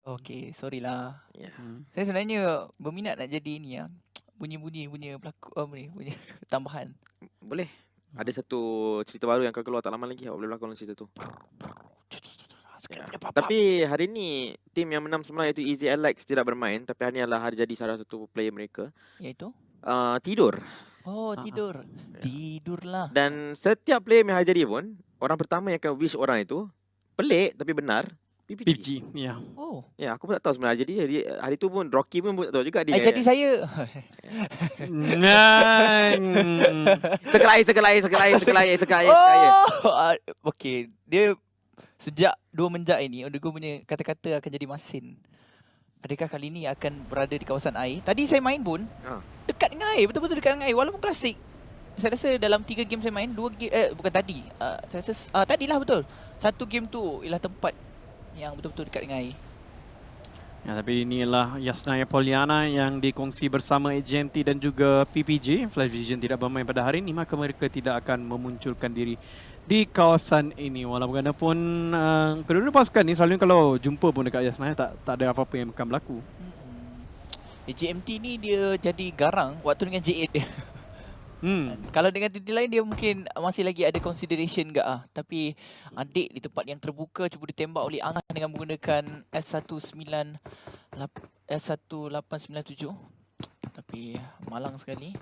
Okay, sorry lah. Ya. Saya sebenarnya berminat nak jadi ni lah. Bunyi-bunyi punya pelakon, bunyi tambahan. Boleh. Ada satu cerita baru yang akan keluar tak lama lagi. Awak boleh berlakon dalam cerita tu. Ya. Tapi hari ni tim yang menang semalam iaitu Easy Alex tidak bermain. Tapi hari ni adalah hari jadi salah satu player mereka. Iaitu? Tidur. Oh, tidur. Tidurlah. Dan setiap player yang hari jadi pun, orang pertama yang akan wish orang itu pelik tapi benar. PPG, ya. Oh. Ya, aku pun tak tahu sebenarnya. Jadi hari tu pun Rocky pun tak tahu juga dia. Jadi saya. Sekelai. Oh, okay. Dia sejak 2 menjak ini, Odegaard punya kata-kata akan jadi masin. Adakah kali ini akan berada di kawasan air? Tadi saya main pun dekat dengan air, betul-betul dekat dengan air. Walaupun klasik. Saya rasa dalam 3 game saya main, 2 game bukan tadi. Saya rasa tadilah betul. 1 game tu ialah tempat yang betul-betul dekat dengan air. Ya, tapi inilah Yasnaya Poliana yang dikongsi bersama AGMT dan juga PPG. Flash Vision tidak bermain pada hari ini, maka mereka tidak akan memunculkan diri di kawasan ini. Walaupun kedua-dua pasukan ni selalunya kalau jumpa pun dekat Yasnaya tak ada apa-apa yang akan berlaku. AGMT ni dia jadi garang waktu dengan J8 dia. Kalau dengan tim lain dia mungkin masih lagi ada consideration ke tapi adik di tempat yang terbuka cuba ditembak oleh Angah dengan menggunakan S1897. Tapi malang sekali.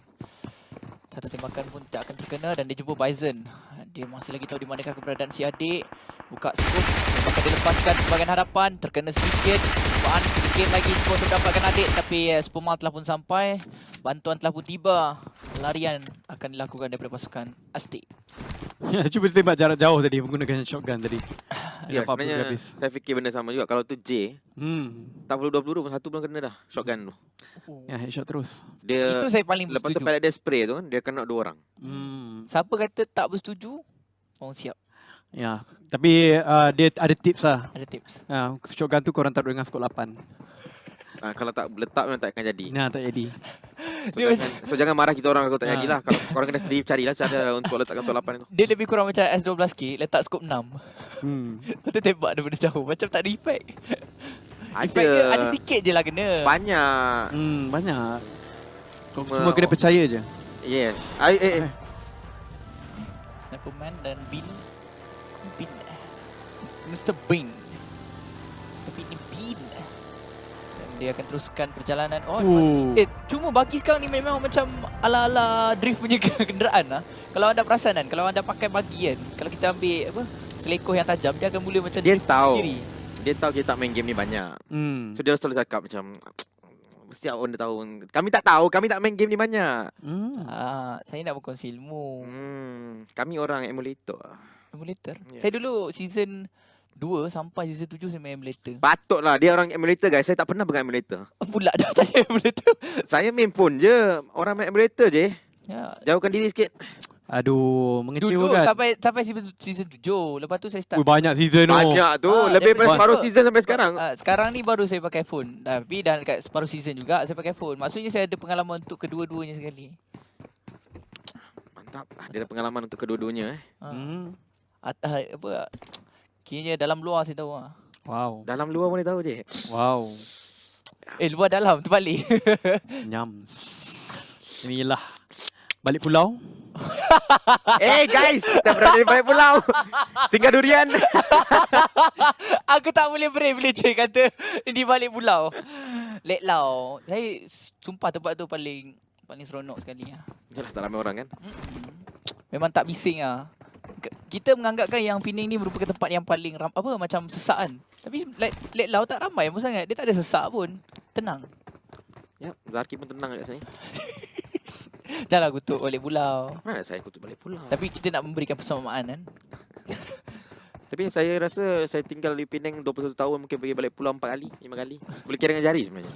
Satu tembakan pun tak akan terkena dan dia jumpa Bison. Dia masih lagi tahu di manakah keberadaan si adik. Buka scoop, tembakan dilepaskan sebagian hadapan, terkena sedikit. Cubaan sedikit lagi cuba untuk dapatkan adik tapi Spoma telah pun sampai. Bantuan telah pun tiba. Larian akan dilakukan daripada pasukan Aztec. Ya, cuba tembak jarak jauh tadi menggunakan shotgun tadi. Ya, sebenarnya saya fikir benda sama juga. Kalau tu J, tak perlu 2 peluru pun, 1 belum kena dah shotgun tu. Ya, headshot terus. Dia, itu saya paling lepas bersetuju. tu pallet dia spray tu kan, dia kena 2 orang. Siapa kata tak bersetuju, siap. Ya, tapi dia ada tips lah. Ada tips. Shotgun tu korang taruh dengan skop 8. Kalau tak letak memang tak akan jadi. Nah, tak jadi. So jangan marah kita orang kalau tak jadilah. Kalau korang kena sendiri carilah cara untuk letakkan skop 8 tu. Dia lebih kurang macam S12K, letak skop 6. Lepas tu tembak daripada jauh. Macam tak ada efek. Efek dia ada sikit je lah kena. Banyak. Banyak. Cuma kena percaya je. Yes. Sniperman dan Bin. Mr. Bin. Tapi ni Bin. Dan dia akan teruskan perjalanan. Cuma bagi sekarang ni memang macam ala-ala drift punya kenderaan lah. Kalau anda perasan kan, kalau anda pakai bagi kan, kalau kita ambil selekoh yang tajam, dia akan mula macam dia tahu. Diri. Dia tahu kita tak main game ni banyak. So dia selalu cakap macam mesti awak dah tahu. Kami tak tahu, kami tak main game ni banyak. Saya nak berkongsi ilmu. Kami orang emulator. Emulator? Yeah. Saya dulu season 2 sampai season 7 saya main emulator. Patutlah dia orang emulator guys. Saya tak pernah pegang emulator. Pula dah tanya emulator. Saya main phone je. Orang main emulator je. Ya. Jauhkan diri sikit. Aduh, mengecewakan. Dulu sampai season 7. Lepas tu saya start. Banyak season tu. Banyak tu. Lebih daripada separuh season sampai sekarang. Sekarang ni baru saya pakai phone. Tapi dah dekat separuh season juga saya pakai phone. Maksudnya saya ada pengalaman untuk kedua-duanya sekali. Mantap. Dia ada pengalaman untuk kedua-duanya. Kiranya dalam luar saya tahu. Wow. Dalam luar boleh tahu je. Wow. Luar dalam terbalik. Nyams. Inilah balik pulau. Guys, dah berada di balik pulau. Singgah durian. Aku tak boleh boleh cik kata di balik pulau. Lek Lau. Saya sumpah tempat tu paling seronok sekali lah. Yalah, tak ramai orang kan. Memang tak bising lah. Kita menganggapkan yang Pening ni merupakan tempat yang paling macam sesak kan. Tapi Lek Lau tak ramai pun sangat. Dia tak ada sesak pun. Tenang. Ya, Zarki pun tenang kat sini. Janganlah kutuk balik pulau. Mana saya kutuk balik pulau. Tapi kita nak memberikan persamaan kan. Tapi saya rasa saya tinggal di Penang 21 tahun mungkin pergi balik pulau 4 kali, 5 kali. Boleh kira dengan jari sebenarnya.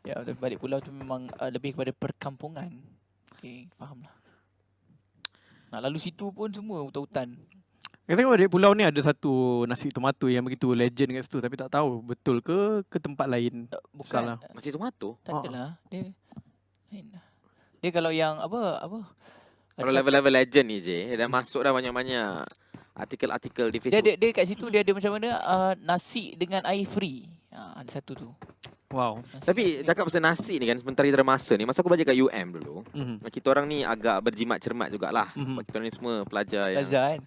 Ya, balik pulau tu memang lebih kepada perkampungan. Okay, faham lah. Nak lalu situ pun semua hutan-hutan. Katanya balik pulau ni ada satu nasi tomato yang begitu legend kat situ. Tapi tak tahu betul ke tempat lain. Bukan. Salah. Nasi tomato? Tak adalah. Dia kalau yang apa kalau level-level legend ni je, dah masuk dah banyak-banyak artikel-artikel di Dia, Facebook. dia kat situ dia ada macam mana nasi dengan air free. Ada satu tu. Wow. Nasi Tapi dengan free. cakap pasal nasi ni kan, sementara kita ada masa ni, masa aku belajar kat UM dulu, kita orang ni agak berjimat cermat jugalah. Sebab kita orang ni semua pelajar yang Plaza kan?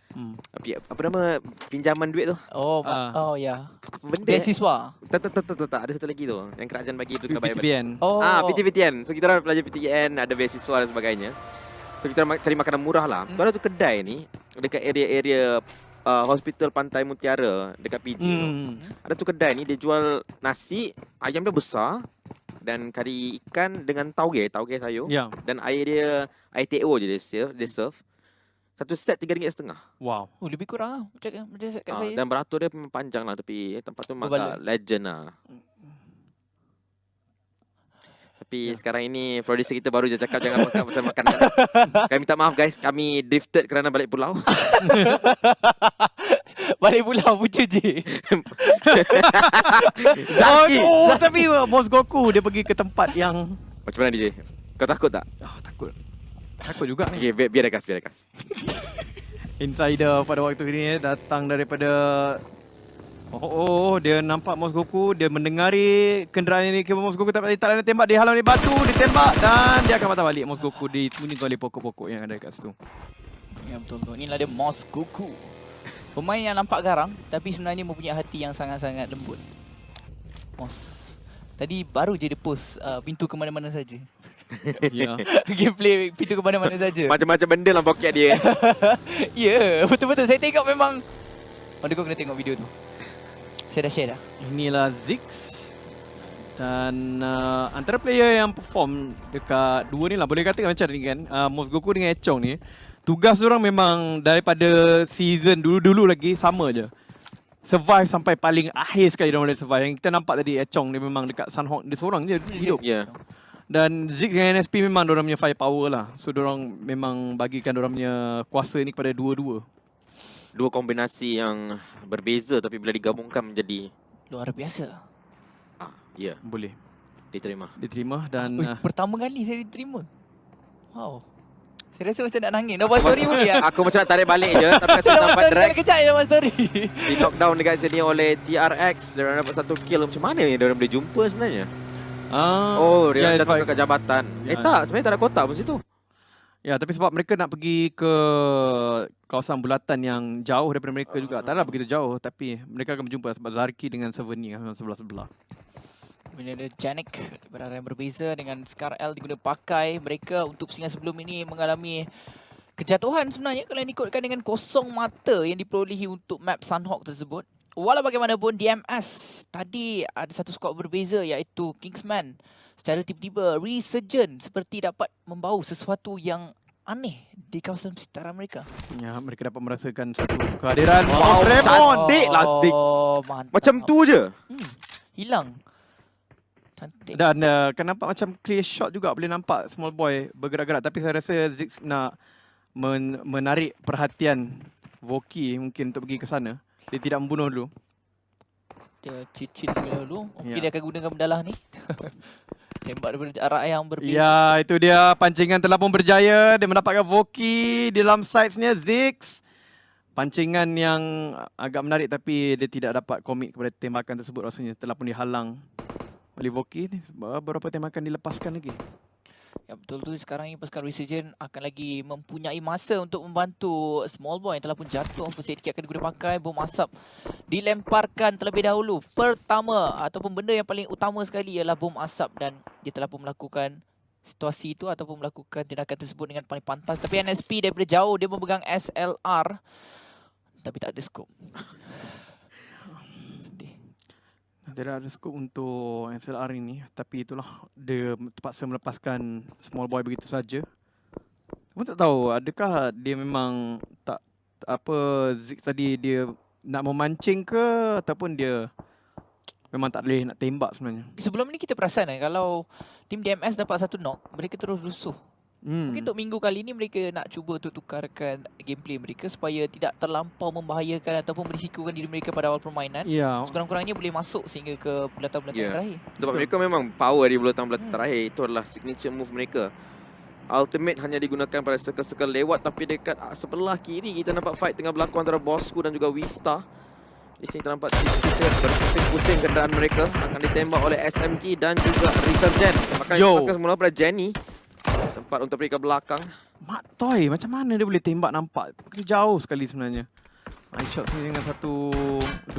apa nama, pinjaman duit tu. Oh, Ah. oh ya. Apa benda? Beasiswa. Tak, ada satu lagi tu yang kerajaan bagi tu kena bayar balik. PTPN. Oh. PTPTN. So kita orang pelajar PTPN, ada beasiswa dan sebagainya. So kita orang cari makanan murah lah. Tu ada tu kedai ni dekat area-area hospital Pantai Mutiara dekat PJ tu. Ada tu kedai ni dia jual nasi, ayam dia besar dan kari ikan dengan tauge sayur. Ya. Dan air dia air TO je dia serve. Satu set RM3.50. Wow. Oh, lebih kurang lah. Macam kat saya. Dan beratur dia memang panjang lah, tapi tempat tu memang Berbaloi. agak legend lah. Tapi sekarang ini producer kita baru je cakap jangan makan pasal makanan. Kami minta maaf guys, kami drifted kerana balik pulau. Balik pulau puca je. Oh, tapi Bos Goku dia pergi ke tempat yang Macam mana DJ? Kau takut tak? takut. Takut juga ni. Okay, biar dia kas. Insider pada waktu ini datang daripada dia nampak Mos Goku, dia mendengari kenderaan ini ke Mos Goku tak nak tembak, dia halang di batu, ditembak dan dia akan patah balik. Mos Goku disembunyikan oleh pokok-pokok yang ada kat situ. Ya betul. Inilah dia Mos Goku. Pemain yang nampak garang tapi sebenarnya mempunyai hati yang sangat-sangat lembut. Mos. Tadi baru je dia post pintu ke mana-mana saja. Ya. Gameplay pintu ke mana-mana saja. Macam-macam benda lah poket dia. Ya, betul-betul. Saya tengok memang. Kau kena tengok video tu. Saya dah share dah. Inilah Ziggs dan antara player yang perform dekat dua ni lah, boleh katakan macam ni kan, Mos Goku dengan Echong ni tugas diorang memang daripada season dulu-dulu lagi sama je. Survive sampai paling akhir sekali diorang boleh survive. Yang kita nampak tadi Echong dia memang dekat Sunhawk dia seorang je hidup. Ya. Dan Ziggs dengan NSP memang diorang punya firepower lah. So diorang memang bagikan diorang punya kuasa ni kepada dua-dua. Dua kombinasi yang berbeza tapi bila digabungkan menjadi Luar biasa. ya, Boleh diterima. dan Pertama kali saya diterima. Wow. Saya rasa macam nak nangis. Dapat story boleh tak? Aku macam nak tarik balik je tapi saya dapat drag Kejap je dapat story. di knockdown dekat sini oleh TRX. Dia dapat satu kill. Macam mana ni dia orang boleh jumpa sebenarnya? Dia jatuh dekat jabatan. Tak, sebenarnya tak ada kotak pun situ. Ya, tapi sebab mereka nak pergi ke kawasan bulatan yang jauh daripada mereka juga. Taklah begitu jauh, tapi mereka akan berjumpa sebab Zarki dengan Severny kan sebelah-sebelah. Bila ada Janik berada yang berbeza dengan Scar L diguna pakai. Mereka untuk pusingan sebelum ini mengalami kejatuhan sebenarnya kalau ikutkan dengan kosong mata yang diperolehi untuk map Sunhawk tersebut. Walau bagaimanapun DMS tadi ada satu skor berbeza iaitu Kingsman. Secara tiba-tiba resurgent seperti dapat membau sesuatu yang aneh di kawasan sekitaran mereka. Ya, mereka dapat merasakan satu kehadiran Wow, cantik lah Zik. Mantap. Macam tu je. Hilang. Cantik. Dan kan nampak macam clear shot juga, boleh nampak small boy bergerak-gerak. Tapi saya rasa Ziggs nak menarik perhatian Voki mungkin untuk pergi ke sana. Dia tidak membunuh dulu. Dia cheat dulu. Mungkin Ya. dia akan gunakan bendalah ni. Tembak daripada jarak yang berbeza. Ya, itu dia pancingan telah pun berjaya. Dia mendapatkan Voki di dalam sides-nya Ziggs. Pancingan yang agak menarik tapi dia tidak dapat komit kepada tembakan tersebut rasanya. Telah pun dihalang oleh Voki ni. Beberapa tembakan dilepaskan lagi. Ya betul tu, sekarang ni pasukan Resurgent akan lagi mempunyai masa untuk membantu Small Boy yang telah pun jatuh. First aid kit akan digunakan pakai, bom asap dilemparkan terlebih dahulu. Pertama ataupun benda yang paling utama sekali ialah bom asap dan dia telah pun melakukan situasi itu ataupun melakukan tindakan tersebut dengan paling pantas. Tapi NSP daripada jauh dia memegang SLR tapi tak ada scope. Sedih. Tidak ada skop untuk SLR ini, tapi itulah dia terpaksa melepaskan Small Boy begitu saja. Cuma tak tahu adakah dia memang tak Ziggs tadi dia nak memancing ke ataupun dia memang tak boleh nak tembak sebenarnya. Sebelum ni kita perasan kalau tim DMS dapat satu knock, mereka terus rusuh. Mungkin untuk minggu kali ni mereka nak cuba untuk tukarkan gameplay mereka supaya tidak terlampau membahayakan ataupun berisikokan diri mereka pada awal permainan. Ya. Sekurang-kurangnya boleh masuk sehingga ke bulatan-bulatan yang terakhir. Sebab mereka memang power di bulatan-bulatan terakhir. Itu adalah signature move mereka. ultimate hanya digunakan pada circle-circle lewat, tapi dekat sebelah kiri kita nampak fight tengah berlaku antara Bosku dan juga Wista. Di sini terdapat kita berpusing-pusing kenderaan mereka akan ditembak oleh SMG dan juga Resurgent. Maka ditembakkan semula pada Jenny. Sempat untuk pergi ke belakang. Mak Toy, macam mana dia boleh tembak nampak? Jauh sekali sebenarnya. Nice shot sini dengan 1-2.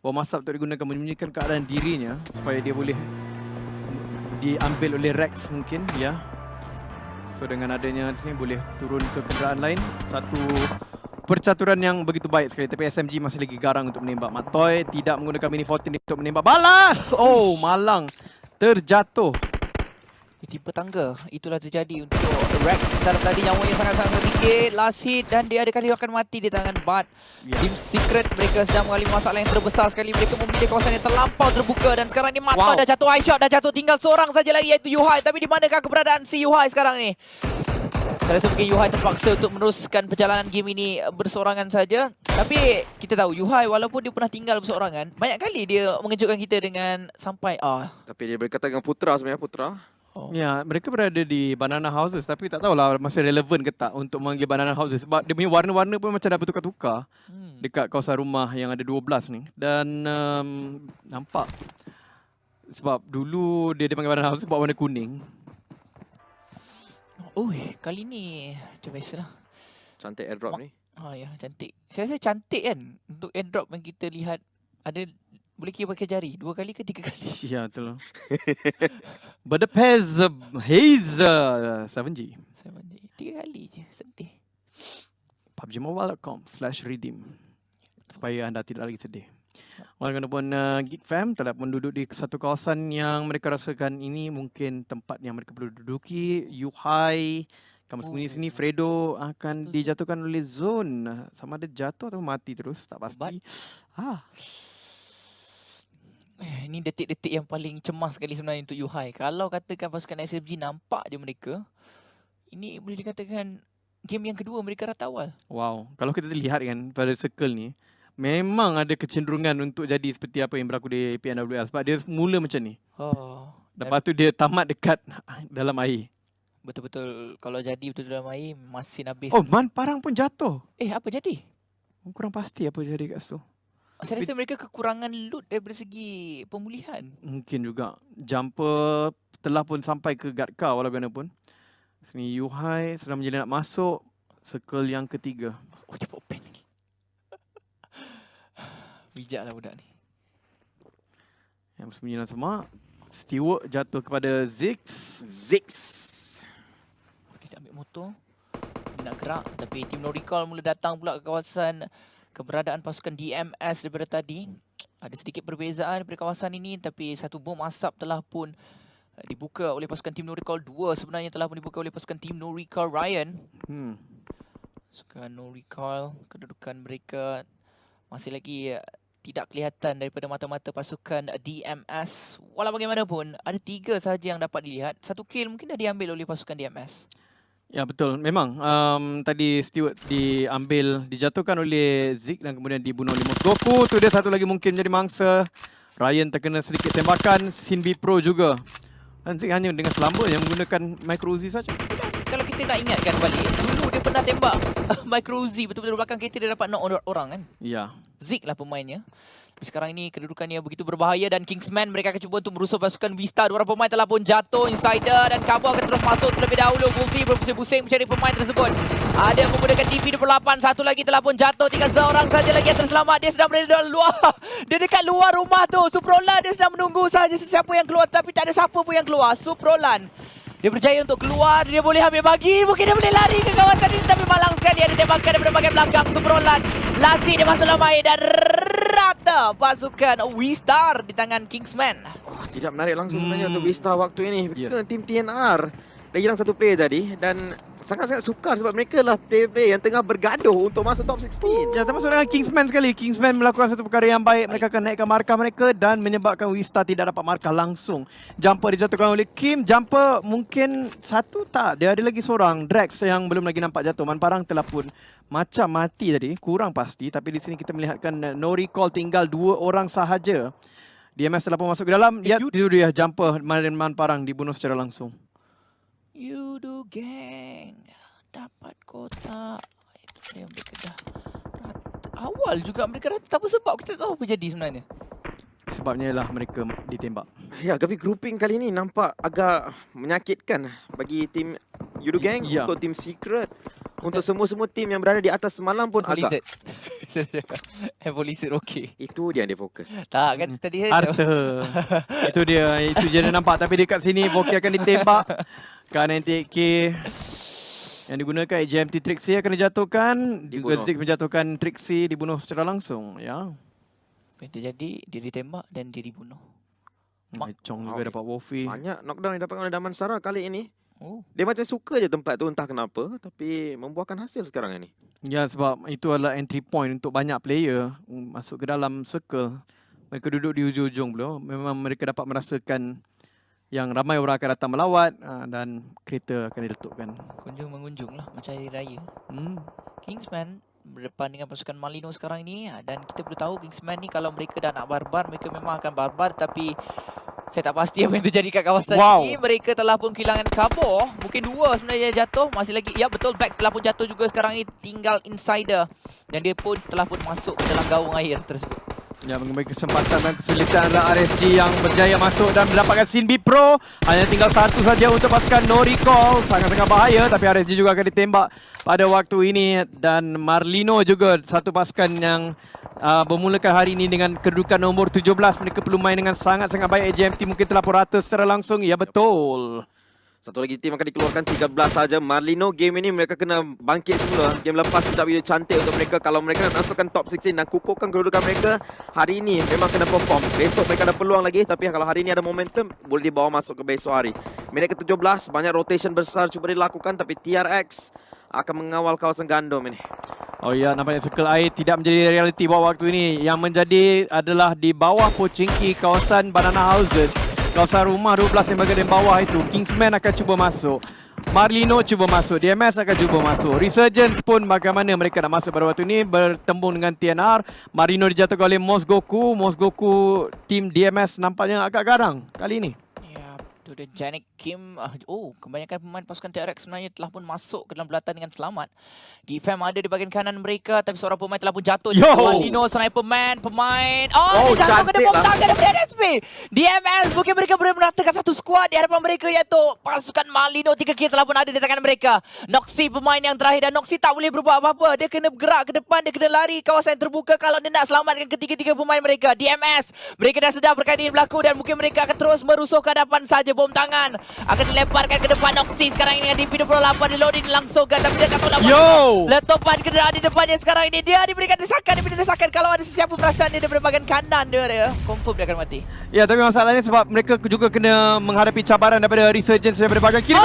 Bom asap untuk digunakan menyembunyikan keadaan dirinya supaya dia boleh diambil oleh Rex mungkin, ya. So dengan adanya di sini boleh turun ke kenderaan lain. Satu percaturan yang begitu baik sekali, tapi SMG masih lagi garang untuk menembak. Matoy tidak menggunakan mini 14 untuk menembak. Balas! Oh, malang terjatuh. Di timpa tangga. Itulah terjadi untuk Rex. Sementara tadi nyawanya sangat-sangat sedikit. Last hit dan dia ada kali akan mati di tangan Bud. Team Secret mereka sedang mengalami masalah yang terbesar sekali. Mereka memilih kawasan yang terlampau terbuka. Dan sekarang ni Matoy dah jatuh high shot. Dah jatuh tinggal seorang saja lagi iaitu Yuhai. Tapi di manakah keberadaan si Yuhai sekarang ni? Saya rasa mungkin Yuhai terpaksa untuk meneruskan perjalanan game ini berseorangan saja. Tapi kita tahu Yuhai walaupun dia pernah tinggal berseorangan, banyak kali dia mengejutkan kita dengan sampai Tapi dia berkata dengan Putra sebenarnya, Putra. Ya, mereka berada di Banana Houses tapi tak tahulah masih relevan ke tak untuk memanggil Banana Houses sebab dia punya warna-warna pun macam dah bertukar-tukar dekat kawasan rumah yang ada 12 ni. Dan nampak sebab dulu dia dipanggil Banana Houses sebab warna kuning. Kali ni macam biasalah. Cantik airdrop ni. Ya, cantik. Saya rasa cantik kan untuk airdrop yang kita lihat ada boleh kira pakai jari 2 kali ke 3 kali. Ya, betul. Budapest Haze 7G. 3 kali je, sedih. PUBGMobile.com/redeem supaya anda tidak lagi sedih. Walaupun Geek Fam telah pun duduk di satu kawasan yang mereka rasakan ini mungkin tempat yang mereka perlu duduki. Yuhai kamu sembunyi sini. Fredo akan dijatuhkan oleh Zone. Sama ada jatuh atau mati terus, tak pasti. Ini detik-detik yang paling cemas sekali sebenarnya untuk Yuhai. Kalau katakan pasukan SFG nampak je mereka, ini boleh dikatakan game yang kedua mereka rata awal. Wow, kalau kita lihat kan pada circle ni, memang ada kecenderungan untuk jadi seperti apa yang berlaku di PNWL sebab dia mula macam ni. Lepas tu dia tamat dekat dalam air. Betul-betul kalau jadi betul dalam air masin habis. Man Parang pun jatuh. Apa jadi? Kurang pasti apa jadi kat situ. Saya rasa mereka kekurangan loot daripada segi pemulihan. Mungkin juga. Jumper telah pun sampai ke guard car walaupun. Sini Yuhai sedang menjadi nak masuk circle yang ketiga. Dia buat pen lagi. Bijaklah budak ni. Yang bersembunyi dalam semak. Stewart jatuh kepada Zix. Dia dah ambil motor. Dia nak gerak. Tapi tim No Recall mula datang pula ke kawasan keberadaan pasukan DMS daripada tadi. Ada sedikit perbezaan daripada kawasan ini. Tapi satu bom asap telah pun dibuka oleh pasukan tim No Recall. 2 sebenarnya telah pun dibuka oleh pasukan tim No Recall Ryan. Pasukan No Recall, kedudukan mereka masih lagi tidak kelihatan daripada mata-mata pasukan DMS. Walau bagaimanapun, ada 3 sahaja yang dapat dilihat. 1 kill mungkin dah diambil oleh pasukan DMS. Ya betul, memang tadi Stewart dijatuhkan oleh Zik dan kemudian dibunuh oleh Mosgoku. Tu dia satu lagi mungkin jadi mangsa. Ryan terkena sedikit tembakan, Sinbi Pro juga. Dan Zik hanya dengan selamba yang menggunakan micro Uzi saja. Kalau kita nak ingatkan balik, dulu dia pernah tembak micro Uzi betul-betul belakang kereta dia dapat knock orang kan. Ya. Zik lah pemainnya. Tapi sekarang ini kedudukannya begitu berbahaya dan Kingsman mereka akan cuba untuk merusuh pasukan Vista. 2 orang pemain telah pun jatuh. Insider dan Cabo akan terus masuk terlebih dahulu. Wolfie berpusing-pusing mencari pemain tersebut. Ada yang menggunakan DP28. Satu lagi telah pun jatuh. Tinggal seorang saja lagi yang terselamat. Dia sedang berada di luar. Dia dekat luar rumah tu. Suprolan dia sedang menunggu sahaja sesiapa yang keluar. Tapi tak ada siapa pun yang keluar. Suprolan. Dia berjaya untuk keluar. Dia boleh ambil bagi. Mungkin dia boleh lari ke kawasan ini. Tapi malang sekali ada tembakan daripada bahagian belakang. Suprolan. Lasi dia masuk dalam air. Dan rata pasukan Wistar di tangan Kingsman. Tidak menarik langsung sebenarnya untuk Wistar waktu ini. Betul tim TNR. Dah hilang satu player tadi. Dan sangat-sangat sukar sebab mereka lah player-player yang tengah bergaduh untuk masuk top 16. Ya, termasuk dengan Kingsman sekali. Kingsman melakukan satu perkara yang baik. Mereka akan naikkan markah mereka dan menyebabkan Wistar tidak dapat markah langsung. Jumper dijatuhkan oleh Kim. Jumper mungkin satu tak. Dia ada lagi seorang. Drax yang belum lagi nampak jatuh. Man Parang telah pun macam mati tadi. Kurang pasti. Tapi di sini kita melihatkan No Recall tinggal 2 orang sahaja. DMS telah pun masuk ke dalam. Lihat itu dia Jumper Man Parang dibunuh secara langsung. You do gang. Dapat kotak. Itu dia mereka dah rata. Awal juga mereka rata. Apa sebab kita tahu apa jadi sebenarnya. Sebabnya lah mereka ditembak. Ya, tapi grouping kali ni nampak agak menyakitkan bagi tim Yudu Gang, Ya. untuk tim Secret. Untuk semua-semua tim yang berada di atas semalam pun agak... Evolizard okey. Itu dia yang dia fokus. Tak kan tadi Harta. Itu dia. Itu je dia nampak. Tapi dekat sini Voki akan ditembak. K98K yang digunakan AJMT Trixie akan dijatuhkan. Juga Dibunuh. Zik menjatuhkan Trixie, dibunuh secara langsung. Ya. Dia jadi dia ditembak dan dia dibunuh. Chong juga dapat Wolfie. Banyak knockdown yang dapatkan oleh Damansara kali ini. Oh. Dia macam suka je tempat tu, entah kenapa. Tapi membuahkan hasil sekarang ini. Ya, sebab itu adalah entry point untuk banyak player masuk ke dalam circle. Mereka duduk di hujung-hujung beliau. Memang mereka dapat merasakan yang ramai orang akan datang melawat dan kereta akan diletupkan. Kunjung-mengunjung lah macam hari raya. Kingsman berdepan dengan pasukan Marlino sekarang ini dan kita perlu tahu Kingsman ni kalau mereka dah nak barbar, mereka memang akan barbar, tapi saya tak pasti apa yang terjadi kat kawasan ini. Mereka telah pun kehilangan cover. Mungkin 2 sebenarnya jatuh. Masih lagi. Ya betul, back telah pun jatuh juga sekarang ini. Tinggal Insider. Dan dia pun telah pun masuk ke dalam gaung air tersebut. Ya, mengambil kesempatan dan kesulitan adalah RSG yang berjaya masuk dan mendapatkan Sin B Pro. Hanya tinggal satu saja untuk pasukan No Recall. Sangat-sangat bahaya, tapi RSG juga akan ditembak pada waktu ini. Dan Marlino juga satu pasukan yang bermulakan hari ini dengan kedudukan nombor 17. Mereka perlu main dengan sangat-sangat baik. AJMT mungkin telah pun rata secara langsung. Ya, betul. Satu lagi tim akan dikeluarkan 13 saja. Marlino game ini mereka kena bangkit semula. Game lepas tidak begitu cantik untuk mereka. Kalau mereka nak masukkan top 16 dan kukuhkan kedudukan mereka, hari ini memang kena perform. Besok mereka ada peluang lagi, tapi kalau hari ini ada momentum, boleh dibawa masuk ke besok hari. Minit ke-17, banyak rotation besar cuba dilakukan, tapi TRX akan mengawal kawasan gandum ini. Oh ya, nampaknya circle air tidak menjadi realiti pada waktu ini. Yang menjadi adalah di bawah Pochinki, kawasan Banana Houses. Kawasan rumah 12 yang bagian bawah itu. Kingsman akan cuba masuk. Marlino cuba masuk. DMS akan cuba masuk. Resurgence pun bagaimana mereka nak masuk pada waktu ini. Bertembung dengan TNR. Marlino dijatuhkan oleh Mosgoku. Mosgoku tim DMS nampaknya agak garang kali ini. Tu dia Janik Kim. Kebanyakan pemain pasukan TRX sebenarnya telah pun masuk ke dalam belatan dengan selamat. Defam ada di bahagian kanan mereka, tapi seorang pemain telah pun jatuh. Marlino, sniper man, pemain. Dia jatuh kena bom tangan daripada DSP. DMS, mungkin mereka boleh meratakan satu squad di hadapan mereka, iaitu pasukan Marlino. 3 kill telah pun ada di tangan mereka. Noxy pemain yang terakhir, dan Noxy tak boleh berbuat apa-apa. Dia kena bergerak ke depan, dia kena lari kawasan yang terbuka kalau dia nak selamatkan ketiga-tiga pemain mereka. DMS, mereka dah sedar perkara ini berlaku dan mungkin mereka akan terus merusuh ke hadapan saja. Bom tangan akan dilemparkan ke depan. Noxy sekarang ini dengan DP28 diloading dilangsungkan, tapi dia tak tahu nak buat. Letupan kenderaan di depannya sekarang ini. Dia diberikan desakan kalau ada sesiapa perasaan dia daripada bahagian kanan dia. Confirm dia akan mati. Ya, tapi masalahnya sebab mereka juga kena menghadapi cabaran daripada Resurgence daripada bahagian kiri.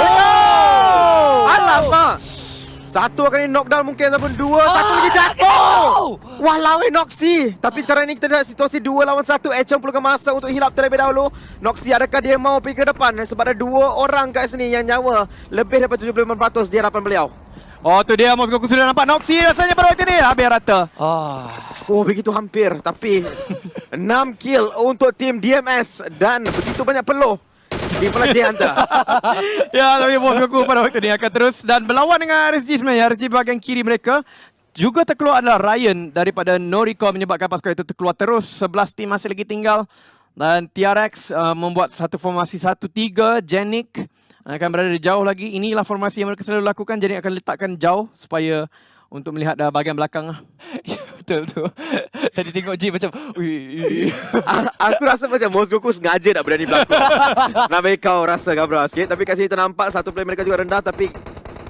Alamak! Satu akan knockdown mungkin ataupun 2. Satu lagi jatuh. Walau Noxy. Tapi sekarang ini kita ada situasi 2 lawan 1. Echong perlukan masa untuk hilap terlebih dahulu. Noxy, adakah dia mau pergi ke depan? Sebab ada 2 orang kat sini yang nyawa lebih daripada 75% di hadapan beliau. Tu dia Mosgoku sudah nampak Noxy rasanya pada waktu ini. Habis rata. Begitu hampir. Tapi 6 kill untuk tim DMS dan begitu banyak peluh di pelagi anda. Ya, tapi Mosgoku pada waktu ini akan terus dan berlawan dengan RSG sebenarnya. RSG bahagian kiri mereka. Juga terkeluar adalah Ryan daripada Noriko menyebabkan pasukan itu terkeluar terus. 11 tim masih lagi tinggal. Dan TRX membuat satu formasi 1-3. Janik akan berada di jauh lagi. Inilah formasi yang mereka selalu lakukan. Janik akan letakkan jauh supaya untuk melihat bahagian belakang. Ya, betul tu. Tadi tengok G macam Aku rasa macam Mosgoku sengaja nak berani belakang. Nak bagi kau rasa gabra sikit. Tapi kat sini ternampak satu player mereka juga rendah. Tapi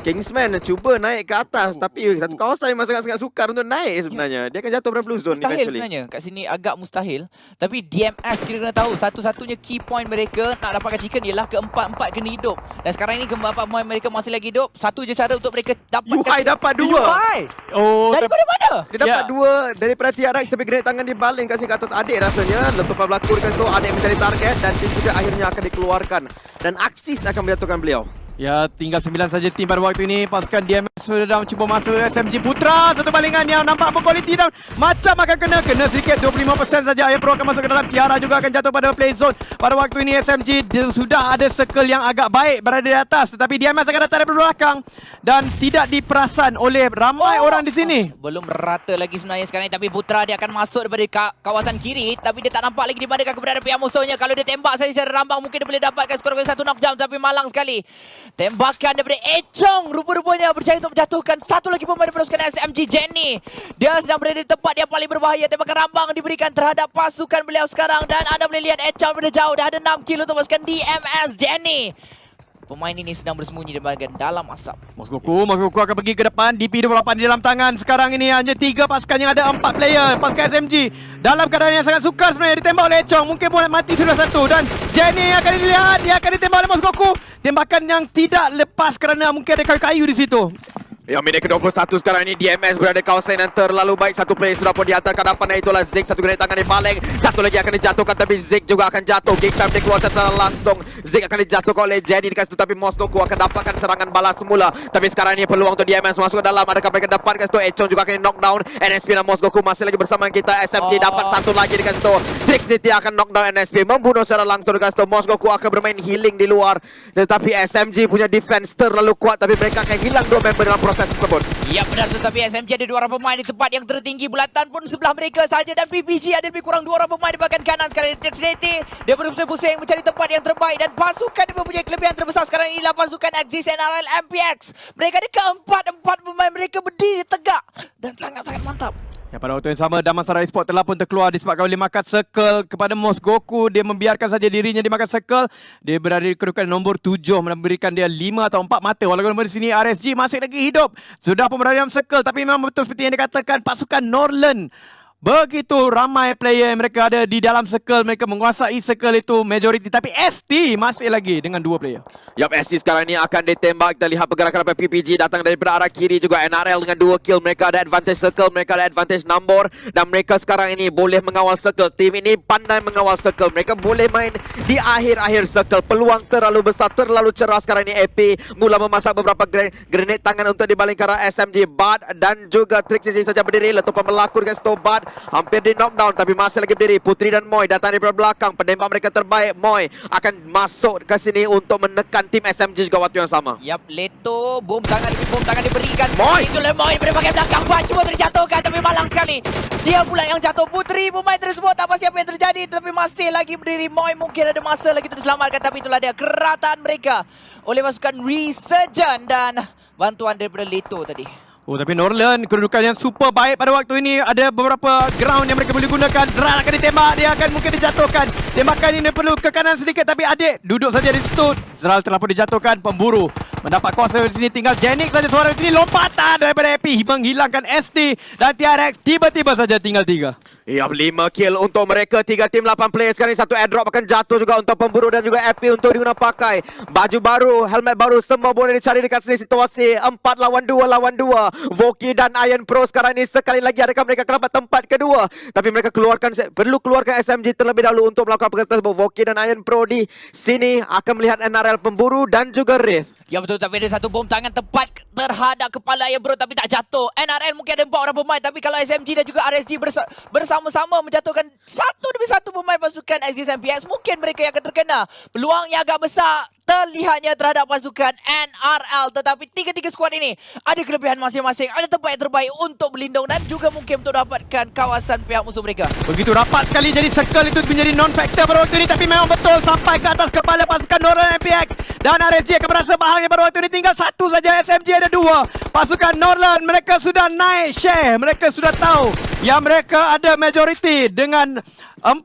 Kingsman cuba naik ke atas. Tapi satu kawasan memang sangat-sangat sukar untuk naik sebenarnya. Dia akan jatuh pada blue zone mustahil eventually. sebenarnya. Kat sini agak mustahil. Tapi DMS kita kena tahu satu-satunya key point mereka nak dapatkan chicken ialah keempat-empat kena hidup. Dan sekarang ini keempat-empat pemain mereka masih lagi hidup. Satu je cara untuk mereka dapatkan. UI dapat 2. UI! Daripada mana? Dia dapat 2 daripada TRX. Tapi grenade tangan dibaling kat sini ke atas adik rasanya. Letupan berlaku dekat situ. Adik mencari target dan dia juga akhirnya akan dikeluarkan. Dan Axis akan menjatuhkan beliau. Ya, tinggal 9 saja tim pada waktu ini. Pasukan DMS sudah cuba masuk SMG Putra. Satu balingan yang nampak berkualiti dan macam akan kena sedikit 25% saja. Iron Pro akan masuk ke dalam. Tiara juga akan jatuh pada play zone. Pada waktu ini SMG sudah ada circle yang agak baik berada di atas. Tetapi DMS akan datang dari belakang dan tidak diperasan oleh ramai orang di sini. Belum rata lagi sebenarnya sekarang ni, tapi Putra dia akan masuk daripada kawasan kiri, tapi dia tak nampak lagi di mana keberadaan pihak musuhnya. Kalau dia tembak saja secara rambang mungkin dia boleh dapatkan skor satu knockdown, tapi malang sekali. Tembakan daripada Echong rupa-rupanya berjaya untuk menjatuhkan satu lagi pemain daripada pasukan SMG Jenny. Dia sedang berada di tempat yang paling berbahaya. Tembakan rambang diberikan terhadap pasukan beliau sekarang dan anda boleh lihat Echong dari jauh dah ada 6 kill untuk pasukan DMS Jenny. Pemain ini sedang bersembunyi di bahagian dalam asap. Mosgoku akan pergi ke depan. DP28 di dalam tangan. Sekarang ini hanya 3 pasukan yang ada 4 player. Pasukan SMG dalam keadaan yang sangat sukar sebenarnya. Ditembak oleh Echong. Mungkin boleh mati sudah satu. Dan Jenny akan dilihat. Dia akan ditembak oleh Mosgoku. Tembakan yang tidak lepas kerana mungkin ada kayu-kayu di situ. Ya, minit ke-21 sekarang ini DMS berada di kawasan yang terlalu baik. Satu player sudah pun dihantar ke depan, itulah Zik. Satu grenade tangan di baling. Satu lagi akan dijatuhkan tapi Zik juga akan jatuh. Game time dia keluar secara langsung. Zik akan dijatuhkan oleh Jenny dekat situ, tapi Mosgoku akan dapatkan serangan balas semula. Tapi sekarang ini peluang untuk DMS masuk ke dalam. Adakah mereka dapat dekat situ? Echong juga akan knockdown. NSP dan Mosgoku masih lagi bersama kita. SMG dapat satu lagi dekat situ. Trixity akan knockdown NSP, membunuh secara langsung dekat situ. Mosgoku akan bermain healing di luar. Tetapi SMG punya defense terlalu kuat, tapi mereka akan hilang 2 member dalam proses tersebut. Ya benar, tetapi SMG ada 2 orang pemain di tempat yang tertinggi. Bulatan pun sebelah mereka saja dan PPG ada lebih kurang 2 orang pemain di bahagian kanan. Sekarang Dexterity dia berpusing-pusing mencari tempat yang terbaik dan pasukan yang mempunyai kelebihan terbesar sekarang inilah pasukan Axis NRL MPX. Mereka ada keempat pemain mereka berdiri tegak dan sangat-sangat mantap. Ya, pada waktu yang sama Damansara Esports telah pun terkeluar disebabkan oleh makan circle kepada Mosgoku. Dia membiarkan saja dirinya dimakan circle. Dia berada di kedudukan nombor 7, memberikan dia 5 atau 4 mata. Walaupun di sini RSG masih lagi hidup. Sudah pun berada dalam circle, tapi memang betul seperti yang dikatakan pasukan Norland. Begitu ramai player yang mereka ada di dalam circle. Mereka menguasai circle itu majority. Tapi ST masih lagi dengan 2 player. Yap, ST sekarang ini akan ditembak. Kita lihat pergerakan daripada PPG datang daripada arah kiri juga. NRL dengan 2 kill. Mereka ada advantage circle. Mereka ada advantage number. Dan mereka sekarang ini boleh mengawal circle. Tim ini pandai mengawal circle. Mereka boleh main di akhir-akhir circle. Peluang terlalu besar, terlalu cerah sekarang ini. AP mula memasak beberapa grenade tangan untuk dibaling ke arah SMG. Bad dan juga Trixie saja berdiri. Letupan berlaku dengan Stobad. Hampir di knockdown tapi masih lagi berdiri. Putri dan Moy datang dari belakang. Penembak mereka terbaik. Moy akan masuk ke sini untuk menekan tim SMG juga waktu yang sama. Yap, Leto boom tangan diberikan. Moy! Itulah Moy daripada bahagian belakang. Cuma terjatuhkan tapi malang sekali. Dia pula yang jatuh. Putri pemain tersebut tak pasti apa yang terjadi tapi masih lagi berdiri. Moy mungkin ada masa lagi untuk diselamatkan, tapi itulah dia kerataan mereka oleh pasukan Resurgent dan bantuan daripada Leto tadi. Oh, tapi Norland kedudukan yang super baik pada waktu ini. Ada beberapa ground yang mereka boleh gunakan. Zeral akan ditembak. Dia akan mungkin dijatuhkan. Tembakan ini perlu ke kanan sedikit. Tapi adik duduk saja di situ. Zeral telah pun dijatuhkan. Pemburu mendapat kuasa di sini. Tinggal Janik saja suara di sini. Lompatan daripada AP. Menghilangkan ST dan TRX. Tiba-tiba saja tinggal 3. Ya, 5 kill untuk mereka. 3 tim 8 player sekarang. Satu airdrop akan jatuh juga untuk pemburu dan juga AP untuk diguna pakai. Baju baru, helmet baru, semua boleh dicari dekat sini. Situasi 4 lawan 2 lawan 2. Voki dan Iron Pro sekarang ini sekali lagi adakah mereka dapat tempat kedua. Tapi mereka perlu keluarkan SMG terlebih dahulu untuk melakukan perkara tersebut. Voki dan Iron Pro di sini akan melihat NRL pemburu dan juga Rift. Ya betul, tapi ada satu bom tangan tepat terhadap kepala Iron Pro tapi tak jatuh. NRL mungkin ada 4 orang pemain, tapi kalau SMG dan juga RSG bersama-sama menjatuhkan satu demi satu pemain pasukan Axis MPX, mungkin mereka yang akan terkena. Peluang yang agak besar terlihatnya terhadap pasukan NRL, tetapi tiga-tiga skuad ini ada kelebihan masing-masing, ada tempat yang terbaik untuk berlindung dan juga mungkin untuk dapatkan kawasan pihak musuh mereka. Begitu rapat sekali jadi circle itu menjadi non-factor pada waktu ini, tapi memang betul sampai ke atas kepala pasukan Norland MPX dan RSG akan merasa bahagia pada waktu ini. Tinggal satu saja, SMG ada 2. Pasukan Norland mereka sudah naik share, mereka sudah tahu yang mereka ada majority dengan 4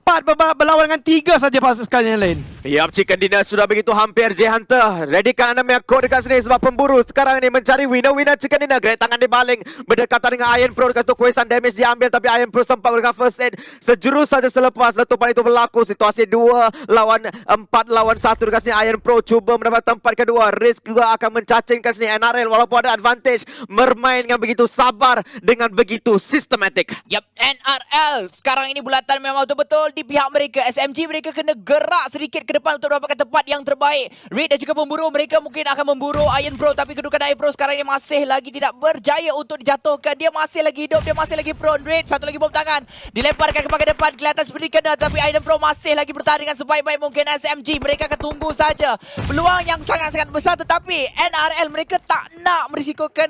berlawan dengan 3 saja pasukan yang lain. Yap, Chicken Dinner sudah begitu hampir. J Hunter readykan anda punya code dekat sini sebab pemburu sekarang ini mencari winner Chicken Dinner. Great tangan dibaling berdekatan dengan Iron Pro dekat situ. Kuisan damage diambil tapi Iron Pro sempat gunakan first aid sejurus saja selepas letupan itu berlaku. Situasi 2 lawan 4 lawan 1 dekat sini. Iron Pro cuba mendapat tempat kedua. Risk juga akan mencacingkan sini NRL walaupun ada advantage. Bermain dengan begitu sabar, dengan begitu sistematik. Yap, NRL sekarang ini bulatan memang betul-betul betul-betul di pihak mereka. SMG mereka kena gerak sedikit ke depan untuk dapatkan tempat yang terbaik. Raid dan juga pemburu mereka mungkin akan memburu Iron Pro, tapi kedudukan Iron Pro sekarang ini masih lagi tidak berjaya untuk dijatuhkan. Dia masih lagi hidup, dia masih lagi prone. Raid satu lagi bom tangan dilemparkan ke bahagian depan, kelihatan seperti kena, tapi Iron Pro masih lagi bertahan dengan sebaik-baik mungkin. SMG mereka akan tunggu saja peluang yang sangat-sangat besar, tetapi NRL mereka tak nak merisikokan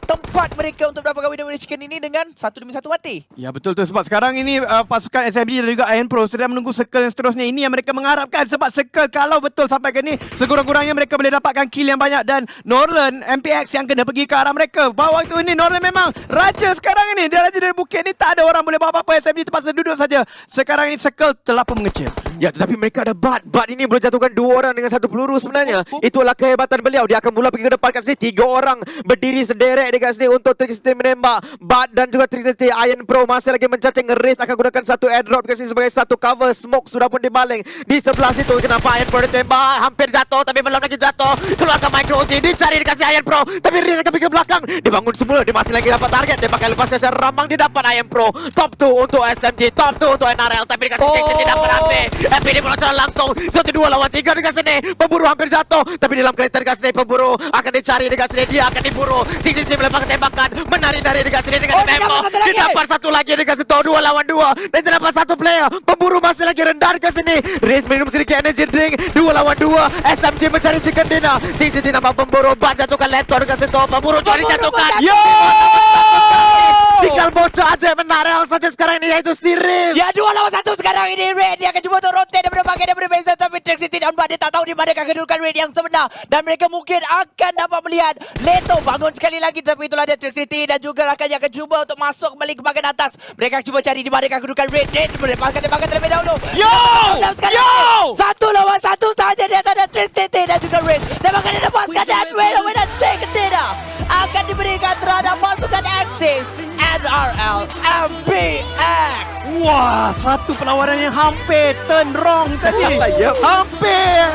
tempat mereka untuk mendapatkan winner chicken ini dengan satu demi satu mati. Ya betul tu, sebab sekarang ini pasukan SMG dan juga Iron Pro sedang menunggu circle yang seterusnya. Ini yang mereka mengharapkan, sebab circle kalau betul sampai ke ni sekurang-kurangnya mereka boleh dapatkan kill yang banyak. Dan Norland MPX yang kena pergi ke arah mereka. Bahawa waktu ini Norland memang raja sekarang ini. Dia raja dari bukit ni, tak ada orang boleh buat apa-apa. SMG terpaksa duduk saja. Sekarang ini circle telah pun mengecil. Ya, tetapi mereka ada Bud. Bud ini boleh jatuhkan 2 orang dengan 1 peluru sebenarnya. Itulah kehebatan beliau. Dia akan mula pergi ke depan kat sini. 3 orang berdiri sederek dekat sini untuk Trickster menembak. Bud dan juga Trickster Iron Pro masih lagi mencacing. Wraith akan gunakan satu airdrop kat sini sebagai satu cover. Smoke sudah pun dibaling di sebelah situ. Kenapa Iron Pro ditembak? Hampir jatuh tapi belum lagi jatuh. Keluarkan micro Uzi. Dicari dikasih Iron Pro. Tapi Wraith akan pergi ke belakang. Dibangun semula. Dia masih lagi dapat target. Dia pakai lepaskan secara ramang. Dia dapat Iron Pro. Top 2 untuk SMG. Top 2 untuk NRL. Tapi dikasih Trickster tidak dapat HP. HP ini meloncat langsung. 1-2 lawan 3 dekat sini. Pemburu hampir jatuh. Tapi dalam kereta dekat sini pemburu akan dicari dekat sini. Dia akan diburu. Tinggi sini melepaskan tembakan. Menari-nari dekat sini dengan Memo. Dia dapat satu lagi dekat situ. 2 lawan 2. Dan dia dapat satu player. Pemburu masih lagi rendah dekat sini. Wraith minum sedikit energy drink. 2 lawan 2. SMG mencari chicken dinner. Tinggi sini nampak pemburu. Bat jatuhkan Leto dekat situ. Pemburu juga dijatuhkan. Yo! Tinggal bocor aja NRL saja sekarang ini, yaitu Sirif. Ya 2 lawan 1 sekarang ini. Raid dia akan cuba untuk rotate daripada bahagian daripada Beza, tapi Trick City dan Bud dia tak tahu di mana kedudukan Raid yang sebenar. Dan mereka mungkin akan dapat melihat Leto bangun sekali lagi, tapi itulah dia Trick City dan juga rakannya akan cuba untuk masuk kembali ke bahagian atas. Mereka cuba cari di mana kedudukan Raid. Raid melepaskan tembakan terlebih dahulu. Yo! Yo! 1 lawan 1 saja di antara Trick City dan juga Raid. Tembakan dilepaskan dan Raid chicken dinner akan diberikan terhadap pasukan Axis NRL MPX. Wah, satu perlawanan yang hampir turn wrong tadi. Yep. Hampir